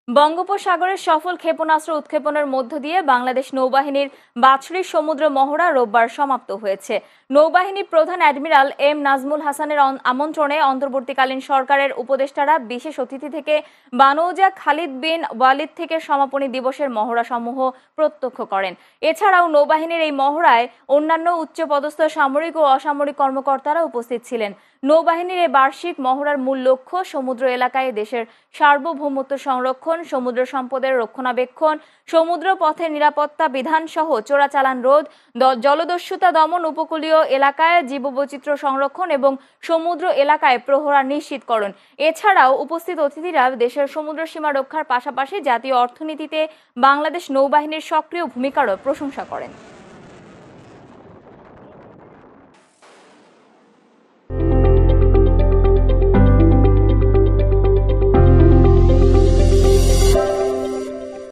বঙ্গোপসাগরের সফল ক্ষেপণাস্ত্র উৎক্ষেপণের মধ্য দিয়ে বাংলাদেশ নৌবাহিনীর বাছড়ি সমুদ্র মহড়া রোববার সমাপ্ত হয়েছে। নৌবাহিনী প্রধান অ্যাডমিরাল এম নাজমুল হাসানের আমন্ত্রণে অন্তর্বর্তীকালীন সরকারের উপদেষ্টারা বিশেষ অতিথি থেকে বানৌজা খালিদ বিন ওয়ালিদ থেকে সমাপনী দিবসের মহড়া সমূহ প্রত্যক্ষ করেন। এছাড়াও নৌবাহিনীর এই মহড়ায় অন্যান্য উচ্চপদস্থ সামরিক ও অসামরিক কর্মকর্তারা উপস্থিত ছিলেন। নৌবাহিনীর এই বার্ষিক মহড়ার মূল লক্ষ্য সমুদ্র এলাকায় দেশের সার্বভৌমত্ব সংরক্ষণ, সমুদ্র সম্পদের রক্ষণাবেক্ষণ, সমুদ্র পথের নিরাপত্তা বিধান সহ চোরাচালান রোধ, জলদস্যুতা দমন, উপকূলীয় এলাকায় জীববৈচিত্র্য সংরক্ষণ এবং সমুদ্র এলাকায় প্রহরা নিশ্চিতকরণ। এছাড়াও উপস্থিত অতিথিরা দেশের সমুদ্র সীমা রক্ষার পাশাপাশি জাতীয় অর্থনীতিতে বাংলাদেশ নৌবাহিনীর সক্রিয় ভূমিকারও প্রশংসা করেন।